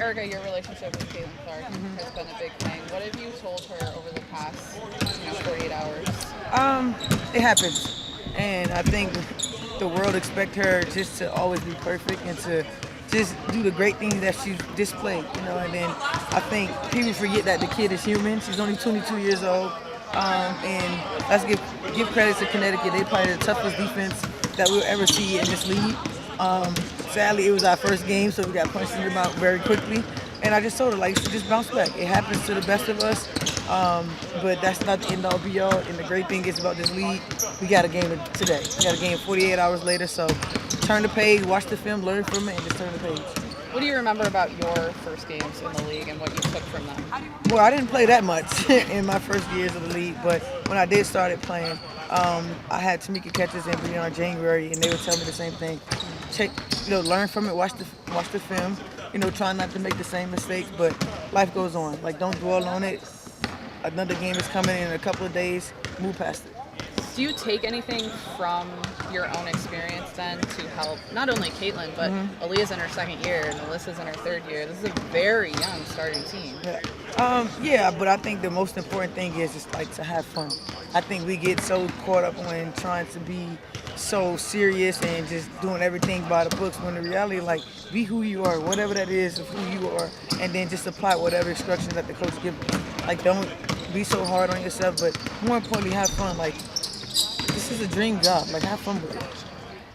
Erica, your relationship with Caitlin Clark has been a big thing. What have you told her over the past, 48 hours? It happens, and I think the world expect her just to always be perfect and to just do the great things that she's displayed, And then I think people forget that the kid is human. She's only 22 years old, and let's give credit to Connecticut. They probably the toughest defense that we'll ever see in this league. Um, Sadly, it was our first game, so we got punched in the mouth very quickly. And I just told her, like, she just bounce back. It happens to the best of us, but that's not the end all be all. And the great thing is about this league, we got a game today. We got a game 48 hours later, so turn the page, watch the film, learn from it, and just turn the page. What do you remember about your first games in the league and what you took from them? Well, I didn't play that much in my first years of the league, but when I did started playing, I had Tamika catches in beyond January, and they would tell me the same thing. Check, learn from it, watch the film. Try not to make the same mistakes, but life goes on. Like, don't dwell on it. Another game is coming in a couple of days. Move past it. Do you take anything from your own experience then to help not only Caitlin, but Aaliyah's in her second year and Alyssa's in her third year? This is a very young starting team. Yeah, but I think the most important thing is just like to have fun. I think we get so caught up in trying to be so serious and just doing everything by the books when the reality, like, be who you are, whatever that is of who you are, and then just apply whatever instructions that the coach gives you. Like, don't be so hard on yourself, but more importantly, have fun. Like, this is a dream job. Like, have fun with it.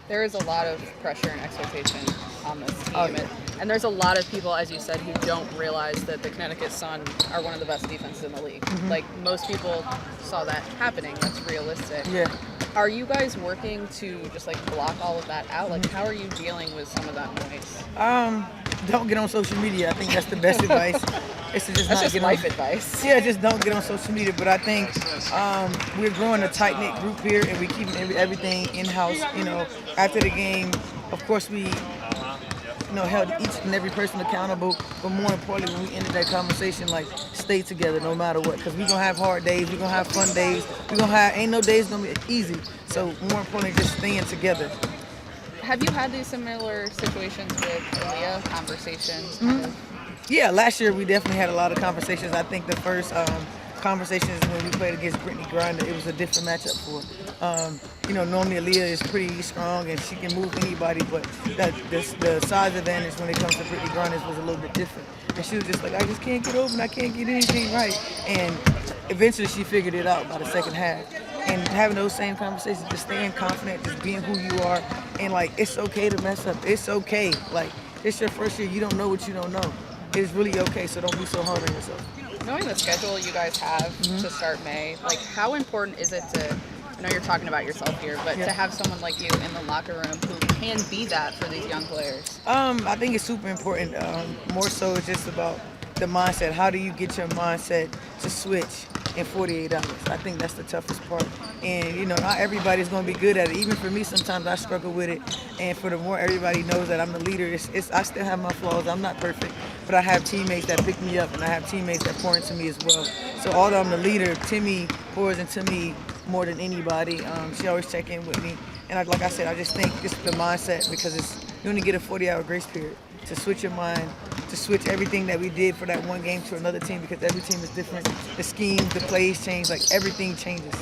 There is a lot of pressure and expectation on this team. Oh, yeah. And there's a lot of people, as you said, who don't realize that the Connecticut Sun are one of the best defenses in the league. Like, most people saw that happening. That's realistic. Yeah. Are you guys working to just, like, block all of that out? Like, how are you dealing with some of that noise? Don't get on social media. I think that's the best advice. It's to just That's not just get life on. advice. Yeah, just don't get on social media. But I think we're growing a tight knit group here, and we're keeping everything in house. After the game, of course we held each and every person accountable. But more importantly, when we ended that conversation, like, stay together no matter what, because we're gonna have hard days, we're gonna have fun days, ain't no days gonna be easy. So more importantly, just staying together. Have you had these similar situations with Aaliyah, conversations? Kind of? Yeah, last year we definitely had a lot of conversations. I think the first conversations when we played against Brittany Grinder, it was a different matchup for her. Normally Aaliyah is pretty strong and she can move anybody, but the size advantage when it comes to Brittany Grinder was a little bit different. And she was just like, I just can't get open, I can't get anything right. And eventually she figured it out by the second half. And having those same conversations, just staying confident, just being who you are, and, like, it's okay to mess up. It's okay. Like, it's your first year. You don't know what you don't know. It's really okay, so don't be so hard on yourself. Knowing the schedule you guys have to start May, like, how important is it to, I know you're talking about yourself here, but to have someone like you in the locker room who can be that for these young players? I think it's super important. More so it's just about the mindset. How do you get your mindset to switch in 48 hours? I think that's the toughest part. And, not everybody's going to be good at it. Even for me, sometimes I struggle with it. And for the more everybody knows that I'm the leader, I still have my flaws. I'm not perfect. But I have teammates that pick me up, and I have teammates that pour into me as well. So although I'm the leader, Timmy pours into me more than anybody. She always check in with me. And like I said, I just think it's the mindset, because you only get a 40-hour grace period to switch your mind, to switch everything that we did for that one game to another team, because every team is different. The schemes, the plays change, like, everything changes.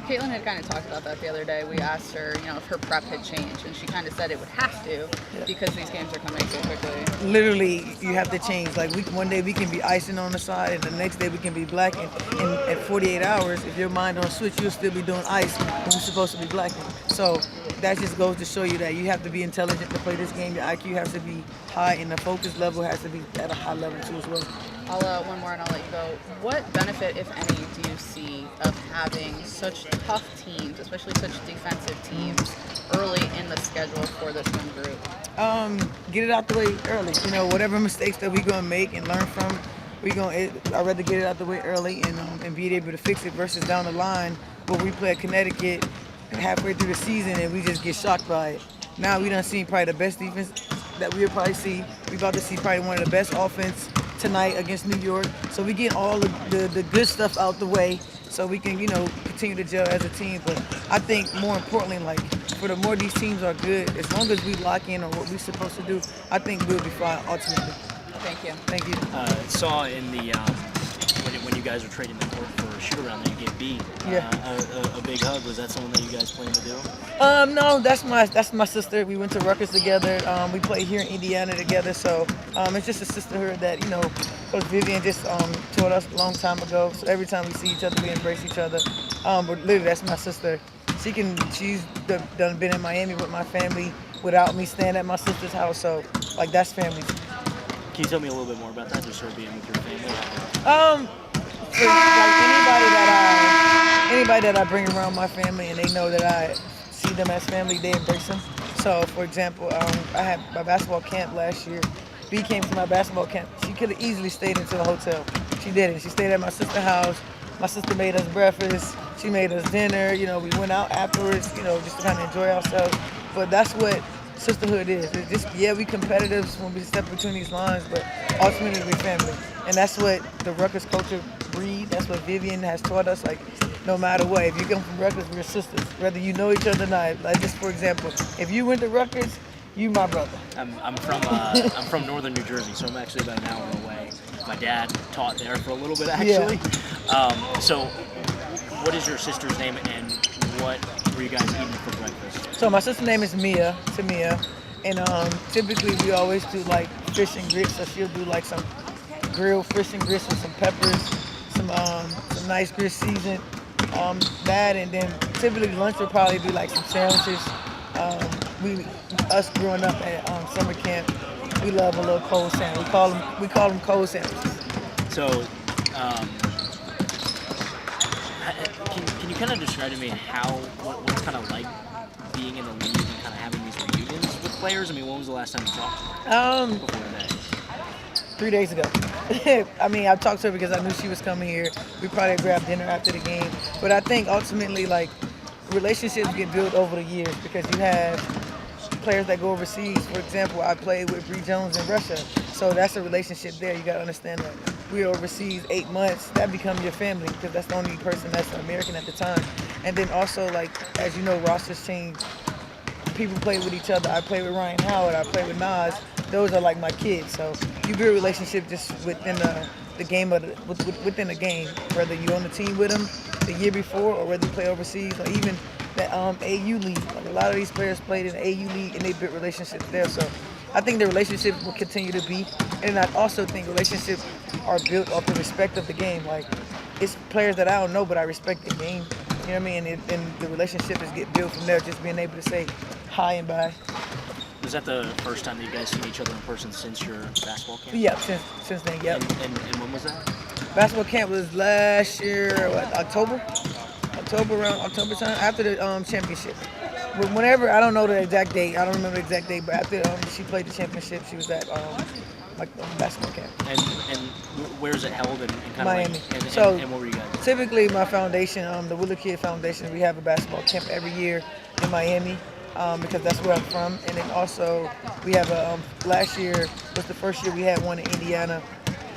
Caitlin had kind of talked about that the other day. We asked her, if her prep had changed, and she kind of said it would have to because these games are coming so quickly. Literally, you have to change. Like, one day we can be icing on the side, and the next day we can be blacking. And at 48 hours, if your mind don't switch, you'll still be doing ice when you're supposed to be blacking. So that just goes to show you that you have to be intelligent to play this game. Your IQ has to be high, and the focus level has to be at a high level too as well. One more and I'll let you go. What benefit, if any, do you see of having such tough teams, especially such defensive teams, early in the schedule for this one group? Get it out the way early. Whatever mistakes that we're going to make and learn from, I'd rather get it out the way early and be able to fix it versus down the line where we play at Connecticut halfway through the season and we just get shocked by it. Now we done seen probably the best defense that we'll probably see. We about to see probably one of the best offense tonight against New York. So we get all the good stuff out the way so we can, continue to gel as a team. But I think more importantly, like, for the more these teams are good, as long as we lock in on what we're supposed to do, I think we'll be fine ultimately. Thank you. Thank you. Saw in the when you guys were trading the court for Shootaround that you gave B a big hug. Was that something that you guys plan to do? No, that's my sister. We went to Rutgers together. We played here in Indiana together. So it's just a sisterhood that Coach Vivian just taught us a long time ago. So every time we see each other, we embrace each other. But literally, that's my sister. She's done been in Miami with my family without me staying at my sister's house. So like that's family. Can you tell me a little bit more about that, just her being with your family? For like anybody that I bring around my family and they know that I see them as family, they embrace them. So, for example, I had my basketball camp last year. B came to my basketball camp. She could have easily stayed into a hotel. She didn't. She stayed at my sister's house. My sister made us breakfast. She made us dinner. We went out afterwards, just to kind of enjoy ourselves. But that's what sisterhood is. It's just, we competitive when we step between these lines, but ultimately we're family. And that's what the Rutgers culture breed. That's what Vivian has taught us. Like, no matter what, if you come from Rutgers, we're sisters. Whether you know each other or not. Like, just for example, if you went to Rutgers, you my brother. I'm from northern New Jersey, so I'm actually about an hour away. My dad taught there for a little bit, actually. Yeah. So, what is your sister's name, and what were you guys eating for breakfast? So my sister's name is Tamia, and typically we always do like fish and grits. So she'll do like some grilled fish and grits with some peppers, some nice grits seasoned. That, and then typically lunch would probably be like some sandwiches. Us growing up at summer camp, we love a little cold sandwich. We call them cold sandwiches. So, can you kind of describe to me what it's kind of like being in the league and kind of having these reunions with players? I mean, when was the last time you talked? Before that? 3 days ago. I mean, I talked to her because I knew she was coming here. We probably grabbed dinner after the game. But I think ultimately, like, relationships get built over the years because you have players that go overseas. For example, I played with Bree Jones in Russia. So that's a relationship there. You got to understand that we were overseas 8 months. That becomes your family because that's the only person that's American at the time. And then also, like, as you know, rosters change. People play with each other. I play with Ryan Howard. I play with Nas. Those are like my kids. So you build a relationship just within the game within the game. Whether you're on the team with them the year before, or whether you play overseas, or even the AU league. Like a lot of these players played in the AU league and they built relationships there. So I think the relationships will continue to be. And I also think relationships are built off the respect of the game. Like, it's players that I don't know, but I respect the game. You know what I mean? And the relationship is get built from there. Just being able to say hi and bye. Was that the first time that you guys seen each other in person since your basketball camp? Yeah, since then, yep. And when was that? Basketball camp was last year, October around October time, after the championship. Whenever, I don't know the exact date, I don't remember the exact date, but after she played the championship, she was at basketball camp. And where is it held? And kind Miami. Of like, So and what were you guys? Typically, my foundation, the Willa Kid Foundation, we have a basketball camp every year in Miami. Because that's where I'm from. And then also we have last year was the first year we had one in Indiana.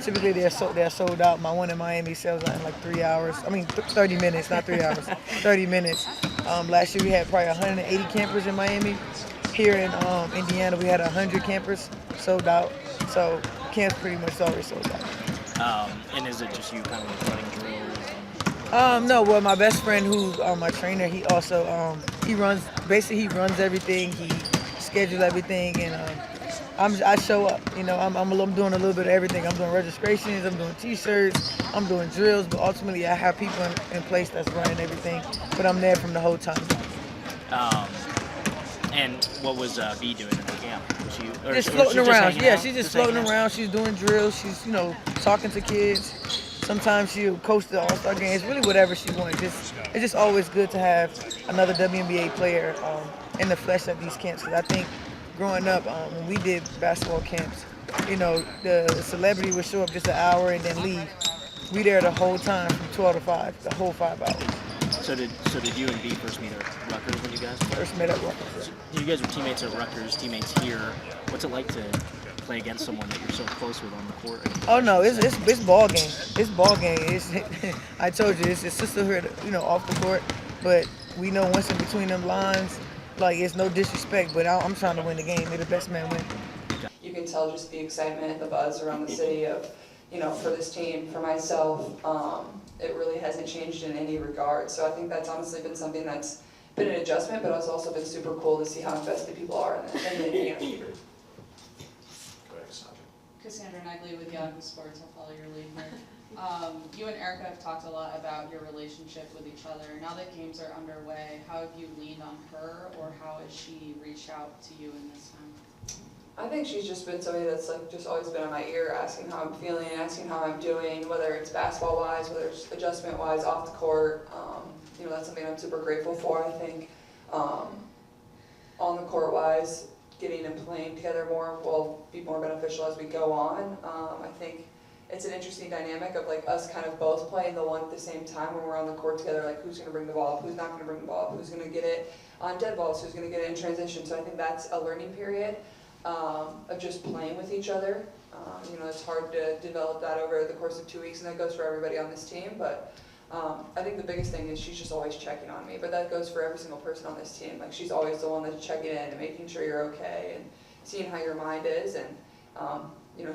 Typically they're sold out. My one in Miami sells out in like 3 hours. I mean 30 minutes, not 3 hours. 30 minutes. Last year we had probably 180 campers in Miami. Here in Indiana we had 100 campers sold out. So camp's pretty much already sold out. And is it just you kind of like running drills? No, well, my best friend who's my trainer, he also he runs everything. He schedules everything, and I show up. I'm doing a little bit of everything. I'm doing registrations, I'm doing T-shirts, I'm doing drills, but ultimately I have people in place that's running everything. But I'm there from the whole time. And what was B doing in the camp? Just floating around. Yeah, she's just floating around. She's doing drills. She's talking to kids. Sometimes she'll coach the All-Star game. It's really whatever she wants. It's just always good to have another WNBA player in the flesh at these camps. Because I think growing up, when we did basketball camps, the celebrity would show up just an hour and then leave. We there the whole time from 12 to 5, the whole 5 hours. So did you and B first meet at Rutgers when you guys played? First met at Rutgers. So you guys were teammates at Rutgers, teammates here. What's it like to play against someone that you're so close with on the court? Oh no, it's ball game. It's ball game. I told you, it's sisterhood, off the court. But we know once in between them lines, like, it's no disrespect, but I'm trying to win the game. May the best man win. could tell just the excitement, the buzz around the city of, for this team. For myself, it really hasn't changed in any regard. So I think that's honestly been something that's been an adjustment, but it's also been super cool to see how invested people are in the Indiana Fever. Go ahead, Sandra. Cassandra Negley with Yahoo Sports. I'll follow your lead here. You and Erica have talked a lot about your relationship with each other. Now that games are underway, how have you leaned on her, or how has she reached out to you in this time? I think she's just been somebody that's like just always been in my ear, asking how I'm feeling, asking how I'm doing, whether it's basketball wise, whether it's adjustment wise, off the court. That's something I'm super grateful for. I think on the court wise, getting and playing together more will be more beneficial as we go on. I think it's an interesting dynamic of like us kind of both playing the one at the same time when we're on the court together, like who's going to bring the ball up, who's not going to bring the ball up, who's going to get it on dead balls, who's going to get it in transition. So I think that's a learning period of just playing with each other. It's hard to develop that over the course of 2 weeks, and that goes for everybody on this team. But I think the biggest thing is she's just always checking on me. But that goes for every single person on this team. Like, she's always the one that's checking in and making sure you're okay and seeing how your mind is. And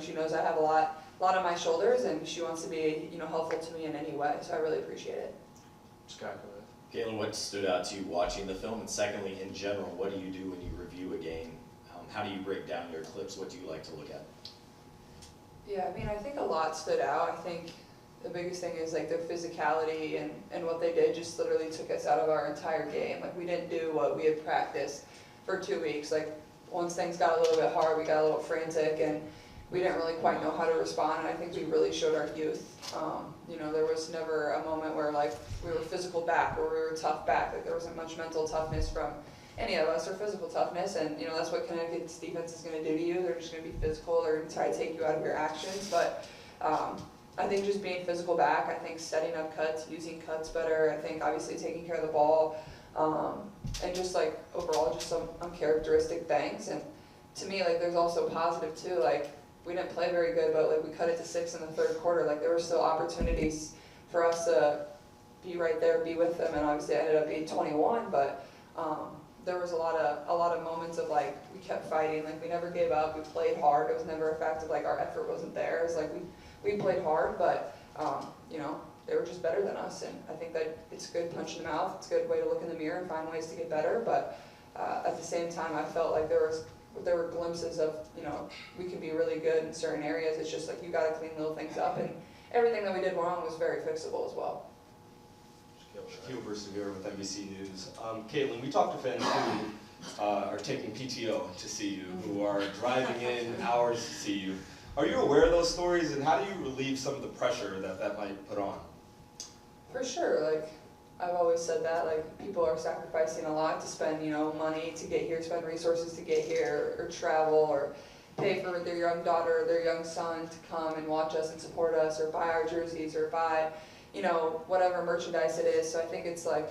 she knows I have a lot on my shoulders, and she wants to be helpful to me in any way. So I really appreciate it. Scott, go ahead. Caitlin, what stood out to you watching the film? And secondly, in general, what do you do when you review a game? How do you break down your clips? What do you like to look at? Yeah, I think a lot stood out. I think the biggest thing is like their physicality and what they did just literally took us out of our entire game. Like, we didn't do what we had practiced for 2 weeks. Like, once things got a little bit hard, we got a little frantic, and we didn't really quite know how to respond. And I think we really showed our youth. There was never a moment where like we were physical back or we were tough back. Like, there wasn't much mental toughness from any of us, or physical toughness, and that's what Connecticut's defense is going to do to you. They're just going to be physical. They're going to try to take you out of your actions. But I think just being physical back, I think setting up cuts, using cuts better, I think obviously taking care of the ball, and just like overall just some uncharacteristic things. And to me, like, there's also positive too. Like, we didn't play very good, but like we cut it to 6 in the third quarter. Like, there were still opportunities for us to be right there, be with them, and obviously it ended up being 21. But there was a lot of moments of like we kept fighting. Like, we never gave up. We played hard. It was never a fact of like our effort wasn't there. It's like we played hard, but they were just better than us. And I think that it's a good punch in the mouth. It's a good way to look in the mirror and find ways to get better. But at the same time, I felt like there were glimpses of we could be really good in certain areas. It's just like you got to clean little things up, and everything that we did wrong was very fixable as well. Shaquille Versevier with NBC News. Caitlin, we talked to fans who are taking PTO to see you, who are driving in hours to see you. Are you aware of those stories, and how do you relieve some of the pressure that might put on? For sure. Like, I've always said that. Like, people are sacrificing a lot to spend money to get here, spend resources to get here, or travel, or pay for their young daughter or their young son to come and watch us and support us, or buy our jerseys, or buy whatever merchandise it is. So I think it's like,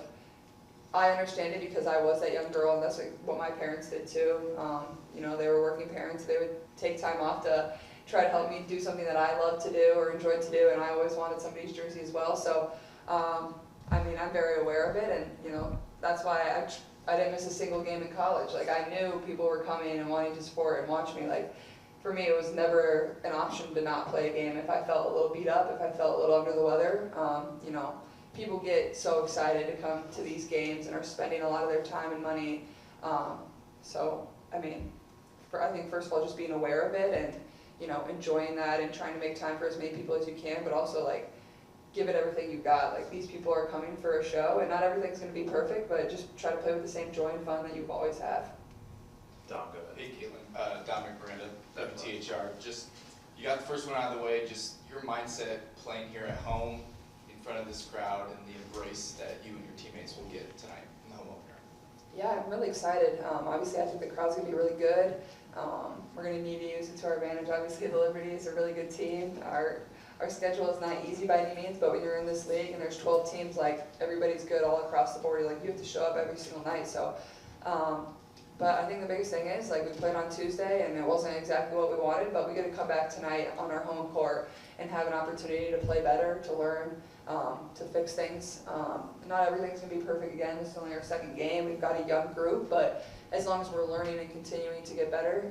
I understand it because I was that young girl, and that's like what my parents did too. They were working parents. They would take time off to try to help me do something that I love to do or enjoyed to do, and I always wanted somebody's jersey as well. So, I'm very aware of it, and that's why I didn't miss a single game in college. Like, I knew people were coming and wanting to support and watch me. Like, for me, it was never an option to not play a game. If I felt a little beat up, if I felt a little under the weather, people get so excited to come to these games and are spending a lot of their time and money. I think first of all, just being aware of it and, enjoying that and trying to make time for as many people as you can, but also like, give it everything you got. Like, these people are coming for a show, and not everything's going to be perfect, but just try to play with the same joy and fun that you've always had. Dom, go ahead. Hey, Caitlin. Dominic Miranda, WTHR. Just, you got the first one out of the way. Just your mindset playing here at home in front of this crowd and the embrace that you and your teammates will get tonight in the home opener. Yeah, I'm really excited. Obviously, I think the crowd's going to be really good. We're going to need to use it to our advantage. Obviously, the Liberty is a really good team. Our schedule is not easy by any means, but when you're in this league and there's 12 teams, like, everybody's good all across the board. Like, you have to show up every single night. So, but I think the biggest thing is, like, we played on Tuesday, and it wasn't exactly what we wanted, but we get to come back tonight on our home court and have an opportunity to play better, to learn, to fix things. Not everything's going to be perfect again. This is only our second game. We've got a young group, but as long as we're learning and continuing to get better,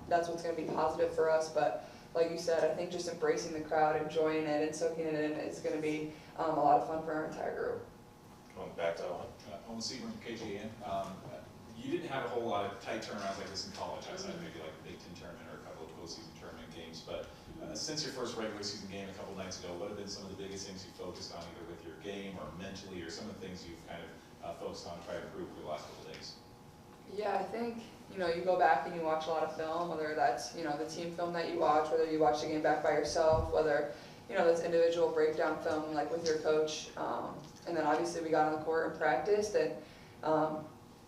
that's what's going to be positive for us. But like you said, I think just embracing the crowd, enjoying it, and soaking it in is going to be a lot of fun for our entire group. Going back to Owen. Owen Seaborn from KGN. You didn't have a whole lot of tight turnarounds like this in college outside maybe like a Big Ten tournament or a couple of postseason tournament games. But since your first regular season game a couple nights ago, what have been some of the biggest things you focused on either with your game or mentally, or some of the things you've kind of focused on trying to improve for the last couple of days? Yeah, I think, you know, you go back and you watch a lot of film, whether that's, you know, the team film that you watch, whether you watch the game back by yourself, whether, you know, that's individual breakdown film like with your coach. And then obviously we got on the court and practiced, and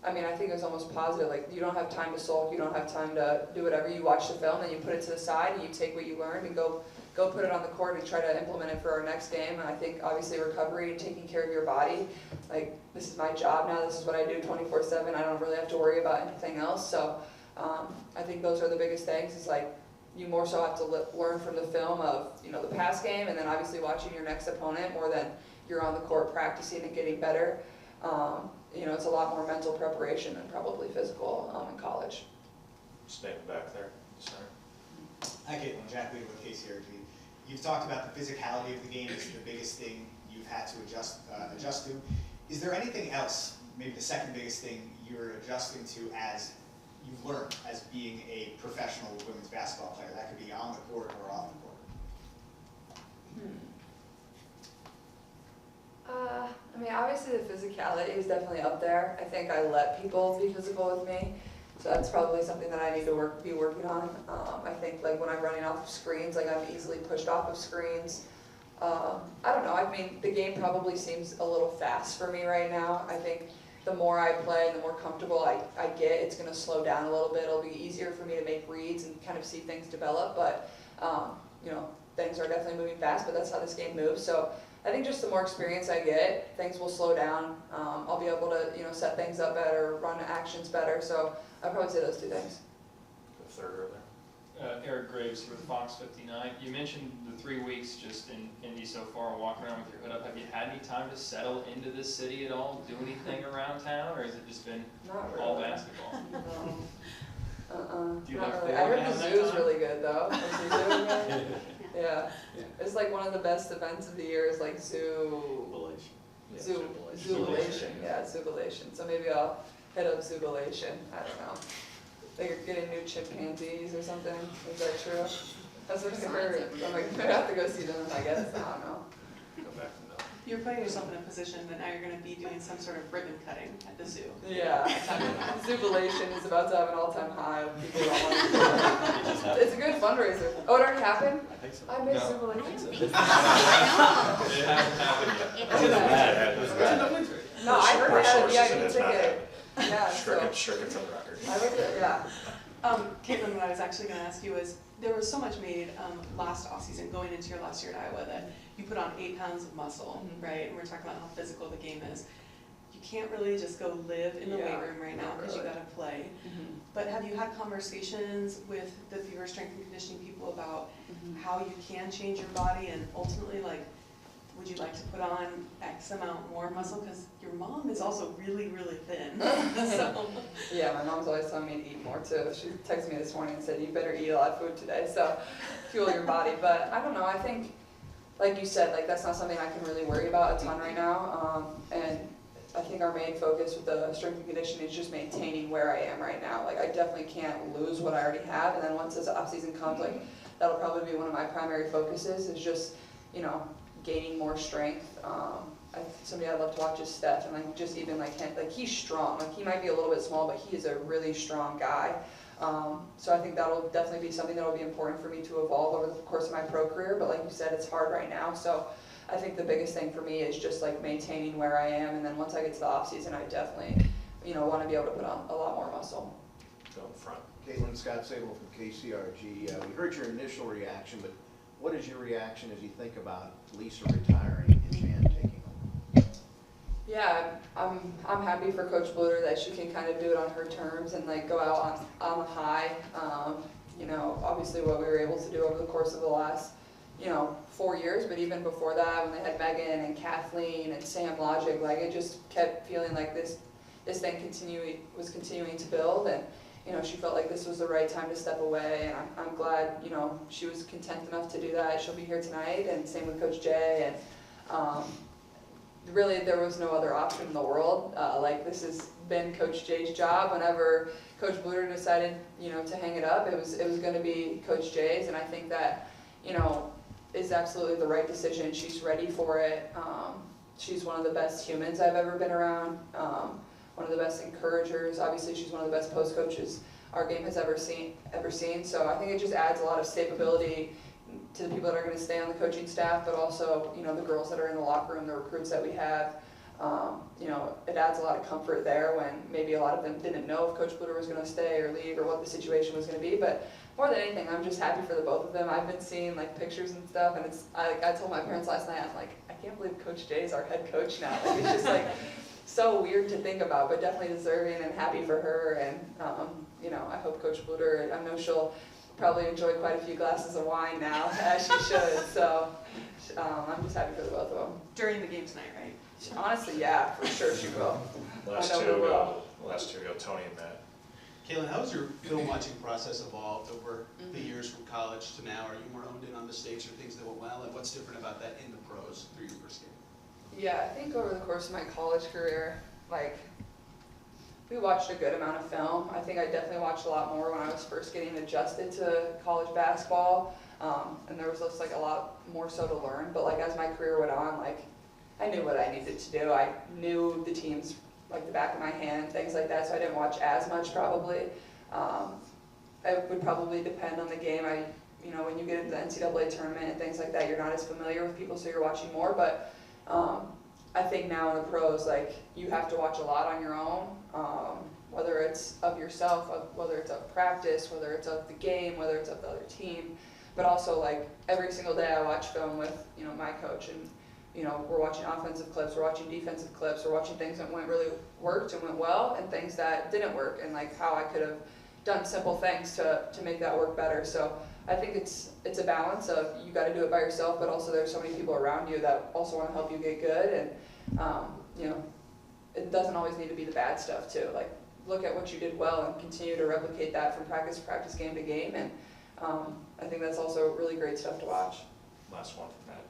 I mean, I think it was almost positive. Like, you don't have time to sulk, you don't have time to do whatever. You watch the film and you put it to the side and you take what you learned and go put it on the court and try to implement it for our next game. And I think obviously recovery and taking care of your body, like, this is my job now, this is what I do 24/7. I don't really have to worry about anything else. So I think those are the biggest things, is like, you more so have to learn from the film of, you know, the past game, and then obviously watching your next opponent more than you're on the court practicing and getting better. You know, it's a lot more mental preparation than probably physical in college. Stand back there. Sorry. Hi, Caitlin. Jack Leader with KCRG. You've talked about the physicality of the game as the biggest thing you've had to adjust to. Is there anything else, maybe the second biggest thing you're adjusting to as you've learned as being a professional women's basketball player? That could be on the court or off the court. I mean, obviously the physicality is definitely up there. I think I let people be physical with me, so that's probably something that I need to be working on. I think, like, when I'm running off of screens, like, I'm easily pushed off of screens. I don't know, I mean, the game probably seems a little fast for me right now. I think the more I play and the more comfortable I get, it's going to slow down a little bit. It'll be easier for me to make reads and kind of see things develop, but, you know, things are definitely moving fast, but that's how this game moves. So I think just the more experience I get, things will slow down. I'll be able to, you know, set things up better, run actions better. So I'd probably say those two things. The third row there. Eric Graves here with Fox 59. You mentioned the 3 weeks just in Indy so far, walking around with your hood up. Have you had any time to settle into this city at all, do anything around town, or has it just been all basketball? No. Do you Not look really. I forward to heard the having that zoo's time? really good though. Is the zoo good? Yeah. It's like one of the best events of the year is like Zoobalation. Yeah, Zoobalation. So maybe I'll hit up Zoobalation. I don't know. They're getting new chimpanzees or something. Is that true? That's what I heard. I'm like, I have to go see them, I guess. I don't know. Go back to Mel. You're putting yourself in a position that now you're going to be doing some sort of ribbon cutting at the zoo. Yeah. Zoobalation is about to have an all-time high of people that want to. It's a good fundraiser. Oh, it already happened? I think so. I missed No. Zoobalation. It hasn't happened yet. It was bad. It was bad. No, I heard they had a Sources, VIP it's not ticket. Yeah, so. Stricken from the record. I looked at, yeah. Caitlin, what I was actually going to ask you is, there was so much made last offseason, going into your last year at Iowa, that you put on 8 pounds of muscle, right? And we're talking about how physical the game is. You can't really just go live in the weight room right now because you got to play. But have you had conversations with the fewer strength and conditioning people about how you can change your body, and ultimately, like, would you like to put on X amount more muscle? Because your mom is also really, really thin. So. Yeah, my mom's always telling me to eat more too. She texted me this morning and said, you better eat a lot of food today, so fuel your body. But I don't know, I think, like you said, like, that's not something I can really worry about a ton right now. And I think our main focus with the strength and conditioning is just maintaining where I am right now. Like, I definitely can't lose what I already have, and then once this off season comes, like, that'll probably be one of my primary focuses, is just, you know, gaining more strength. Somebody I love to watch is Steph, and like, just even like him, like, he's strong. Like, he might be a little bit small, but he is a really strong guy. So I think that'll definitely be something that'll be important for me to evolve over the course of my pro career. But like you said, it's hard right now. So I think the biggest thing for me is just like maintaining where I am, and then once I get to the off season, I definitely, you know, want to be able to put on a lot more muscle. Go in front. Caitlin, Scott Sable from KCRG. We heard your initial reaction, but what is your reaction as you think about Lisa retiring and Jan taking over? Yeah, I'm happy for Coach Bluter that she can kind of do it on her terms and like go out on the high. You know, obviously what we were able to do over the course of the last, you know, 4 years, but even before that, when they had Megan and Kathleen and Sam Logic, like, it just kept feeling like this this thing was continuing to build, and you know, she felt like this was the right time to step away, and I'm glad, you know, she was content enough to do that. She'll be here tonight, and same with Coach Jay, and really there was no other option in the world. Like, this has been Coach Jay's job. Whenever Coach Bluter decided, you know, to hang it up, it was going to be Coach Jay's, and I think that, you know, is absolutely the right decision. She's ready for it. She's one of the best humans I've ever been around. One of the best encouragers. Obviously, she's one of the best post coaches our game has ever seen. So I think it just adds a lot of stability to the people that are going to stay on the coaching staff, but also, you know, the girls that are in the locker room, the recruits that we have. You know, it adds a lot of comfort there when maybe a lot of them didn't know if Coach Bluter was going to stay or leave or what the situation was going to be. But more than anything, I'm just happy for the both of them. I've been seeing like pictures and stuff, and I told my parents last night, I'm like, I can't believe Coach Jay is our head coach now. Like, it's just like so weird to think about, but definitely deserving and happy for her. And you know, I hope Coach Bluter, I know she'll probably enjoy quite a few glasses of wine now, as she should. So I'm just happy for the both of them. During the game tonight, right? Honestly, yeah, for sure she will. Last I know two we ago, will. Tony and Matt. Caitlin, how has your film watching process evolved over the years from college to now? Are you more honed in on mistakes or things that went well? And what's different about that in the pros through your first game? Yeah, I think over the course of my college career, like, we watched a good amount of film. I think I definitely watched a lot more when I was first getting adjusted to college basketball. And there was just like a lot more so to learn. But like, as my career went on, like, I knew what I needed to do. I knew the teams like the back of my hand, things like that, so I didn't watch as much probably. It would probably depend on the game. You know, when you get into the NCAA tournament and things like that, you're not as familiar with people, so you're watching more. But I think now in the pros, like, you have to watch a lot on your own, whether it's of yourself, whether it's of practice, whether it's of the game, whether it's of the other team. But also, like, every single day I watch film with, you know, my coach, and you know, we're watching offensive clips, we're watching defensive clips, we're watching things that worked and went well, and things that didn't work, and like how I could have done simple things to make that work better. So I think it's a balance of, you got to do it by yourself, but also there's so many people around you that also want to help you get good, and you know, it doesn't always need to be the bad stuff too. Like, look at what you did well and continue to replicate that from practice to practice, game to game, and I think that's also really great stuff to watch. Last one from Matt.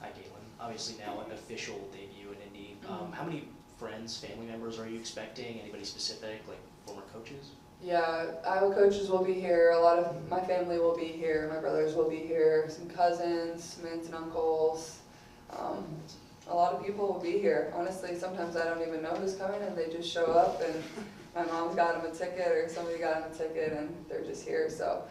Hi, Caitlin. Obviously now an official debut in Indy. How many friends, family members are you expecting? Anybody specific, like former coaches? Yeah, Iowa coaches will be here. A lot of my family will be here. My brothers will be here. Some cousins, some aunts and uncles. A lot of people will be here. Honestly, sometimes I don't even know who's coming, and they just show up, and my mom got them a ticket, or somebody got them a ticket, and they're just here. So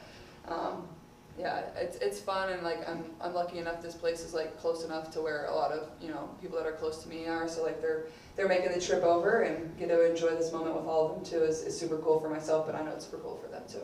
yeah, it's fun, and like I'm lucky enough this place is like close enough to where a lot of, you know, people that are close to me are, so like they're making the trip over and get to enjoy this moment with all of them too is super cool for myself, but I know it's super cool for them too.